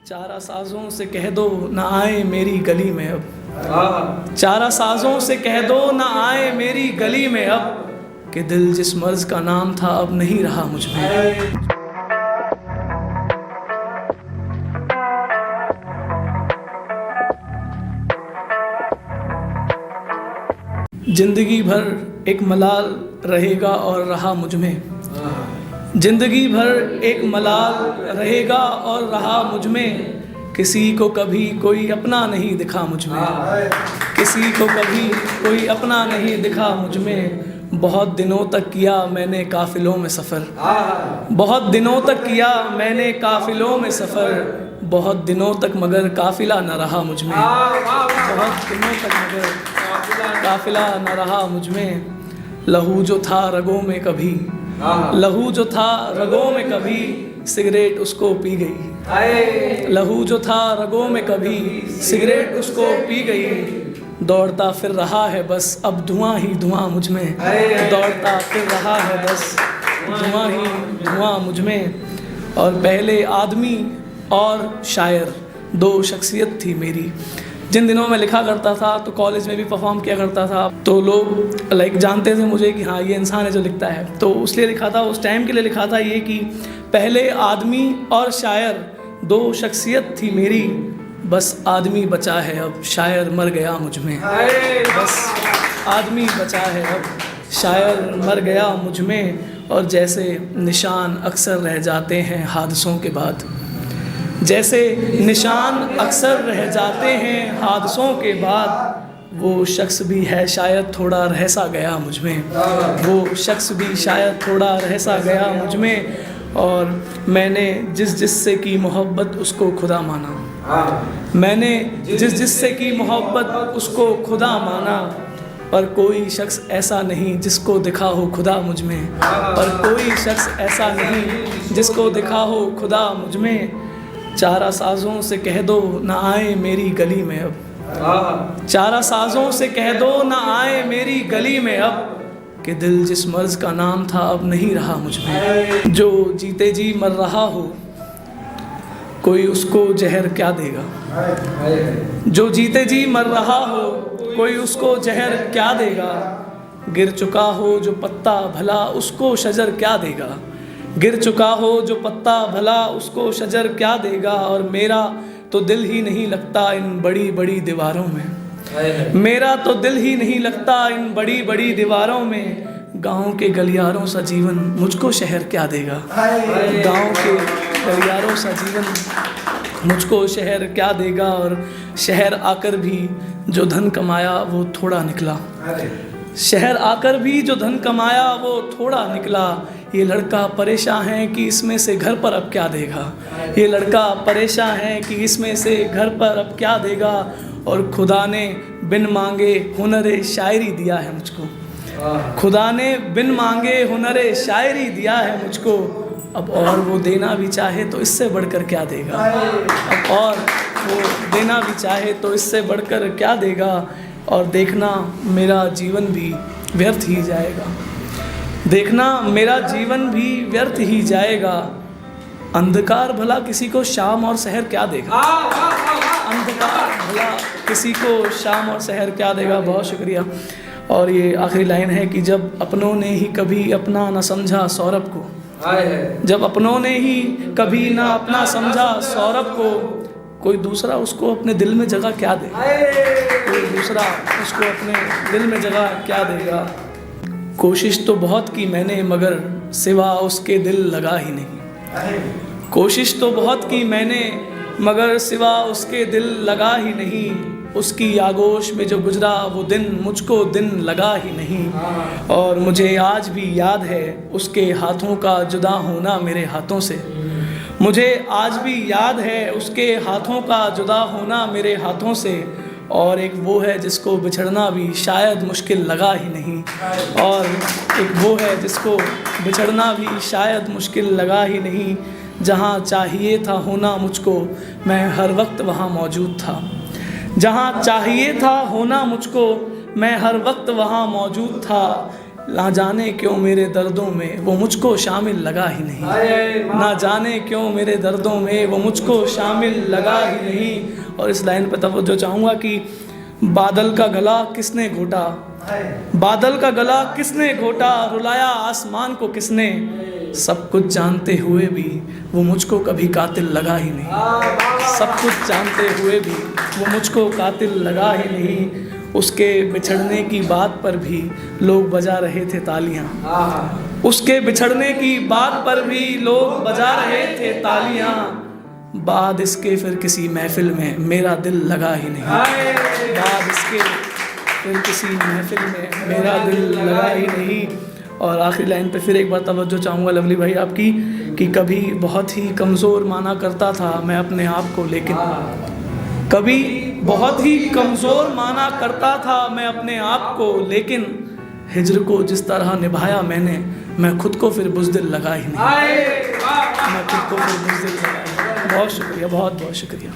चारा साजों से कह दो ना आए मेरी गली में अब। चारा साजों से कह दो ना आए मेरी गली में अब, कि दिल जिस मर्ज का नाम था अब नहीं रहा मुझ में। जिंदगी भर एक मलाल रहेगा और रहा मुझ में। जिंदगी भर एक मलाल रहेगा और रहा मुझ में, किसी को कभी कोई अपना नहीं दिखा मुझ में। किसी को कभी कोई अपना नहीं दिखा मुझ में। बहुत दिनों तक किया मैंने काफिलों में सफ़र। बहुत दिनों तक किया मैंने काफिलों में सफ़र। बहुत दिनों तक मगर काफिला न रहा मुझ में। बहुत दिनों तक मगर काफिला न रहा मुझ में। लहू जो था रगों में कभी, लहू जो था रगों में कभी, सिगरेट उसको पी गई। लहू जो था रगों में कभी, सिगरेट उसको पी गई। दौड़ता फिर रहा है बस अब धुआं ही धुआं मुझ में। दौड़ता फिर रहा है बस धुआं ही धुआं मुझ में। और पहले आदमी और शायर, दो शख्सियत थी मेरी। जिन दिनों में लिखा करता था तो कॉलेज में भी परफॉर्म किया करता था, तो लोग जानते थे मुझे कि हाँ ये इंसान है जो लिखता है। तो उसलिए लिखा था, उस टाइम के लिए लिखा था ये कि पहले आदमी और शायर, दो शख्सियत थी मेरी। बस आदमी बचा है अब शायर मर गया मुझ में। बस आदमी बचा है अब शायर मर गया मुझ में। और जैसे निशान अक्सर रह जाते हैं हादसों के बाद, जैसे निशान अक्सर रह जाते हैं हादसों के बाद, वो शख्स भी है शायद थोड़ा रह सा गया मुझ में। वो शख्स भी शायद थोड़ा रह सा गया मुझ में। और मैंने जिस जिससे की मोहब्बत उसको खुदा माना। मैंने जिस जिससे की मोहब्बत उसको खुदा माना। पर कोई शख्स ऐसा नहीं जिसको दिखा हो खुदा मुझ में। पर कोई शख्स ऐसा नहीं जिसको दिखा हो खुदा मुझ में। चारा साजों से कह दो ना आए मेरी गली में अब। चारा साजों से कह दो ना आए मेरी गली में अब, कि दिल जिस मर्ज का नाम था अब नहीं रहा मुझ में। जो जीते जी मर रहा हो कोई उसको जहर क्या देगा। जो जीते जी मर रहा हो कोई उसको जहर क्या देगा। गिर चुका हो जो पत्ता भला उसको शजर क्या देगा। गिर चुका हो जो पत्ता भला उसको शजर क्या देगा। और मेरा तो दिल ही नहीं लगता इन बड़ी बड़ी दीवारों में। मेरा तो दिल ही नहीं लगता इन बड़ी बड़ी दीवारों में। गांव के गलियारों सा जीवन मुझको शहर क्या देगा। गांव के गलियारों सा जीवन मुझको शहर क्या देगा। और शहर आकर भी जो धन कमाया वो थोड़ा निकला। शहर आकर भी जो धन कमाया वो थोड़ा निकला। ये लड़का परेशान है कि इसमें से घर पर अब क्या देगा। ये लड़का परेशान है कि इसमें से घर पर अब क्या देगा। और खुदा ने बिन मांगे हुनरे शायरी दिया है मुझको। खुदा ने बिन मांगे हुनरे शायरी दिया है मुझको। अब और वो देना भी चाहे तो इससे बढ़कर क्या देगा। अब और वो देना भी चाहे तो इससे बढ़कर क्या देगा। और देखना मेरा जीवन भी व्यर्थ ही जाएगा। देखना मेरा जीवन भी व्यर्थ ही जाएगा। अंधकार भला किसी को शाम और शहर क्या देगा। अंधकार भला किसी को शाम और शहर क्या देगा। बहुत शुक्रिया। और ये आखिरी लाइन है कि जब अपनों ने ही कभी अपना न समझा सौरभ को। जब अपनों ने ही कभी ना अपना समझा सौरभ को, कोई दूसरा उसको अपने दिल में जगह क्या देगा। कोई दूसरा उसको अपने दिल में जगह क्या देगा। कोशिश तो बहुत की मैंने मगर सिवा उसके दिल लगा ही नहीं। कोशिश तो बहुत की मैंने मगर सिवा उसके दिल लगा ही नहीं। उसकी आगोश में जो गुजरा वो दिन मुझको दिन लगा ही नहीं। और मुझे आज भी याद है उसके हाथों का जुदा होना मेरे हाथों से। मुझे आज भी याद है उसके हाथों का जुदा होना मेरे हाथों से। और एक वो है जिसको बिछड़ना भी शायद मुश्किल लगा ही नहीं। और एक वो है जिसको बिछड़ना भी शायद मुश्किल लगा ही नहीं। जहाँ चाहिए था होना मुझको मैं हर वक्त वहाँ मौजूद था। जहाँ चाहिए था होना मुझको मैं हर वक्त वहाँ मौजूद था। ना जाने क्यों मेरे दर्दों में वो मुझको शामिल लगा ही नहीं, ना जाने क्यों मेरे दर्दों में वो मुझको शामिल लगा ही नहीं। और इस लाइन पर तवज्जो चाहूँगा कि बादल का गला किसने घोटा, बादल का गला किसने घोटा, रुलाया आसमान को किसने, सब कुछ जानते हुए भी वो मुझको कभी कातिल लगा ही नहीं, सब कुछ जानते हुए भी वो मुझको कातिल लगा ही नहीं। उसके बिछड़ने की बात पर भी लोग बजा रहे थे तालियां, उसके बिछड़ने की बात पर भी लोग बजा रहे थे तालियां, बाद इसके फिर किसी महफिल में मेरा दिल लगा ही नहीं, बाद इसके फिर किसी महफिल में मेरा दिल लगा ही नहीं। और आखिरी लाइन पे फिर एक बार तवज्जो चाहूँगा लवली भाई आपकी, कि कभी बहुत ही कमज़ोर माना करता था मैं अपने आप को, लेकिन कभी बहुत ही कमज़ोर माना करता था मैं अपने आप को, लेकिन हिज्र को जिस तरह निभाया मैंने, मैं खुद को फिर बुज़दिल लगा ही नहीं, मैं खुद को फिर बुज़दिल लगा ही नहीं। बहुत शुक्रिया, बहुत बहुत शुक्रिया।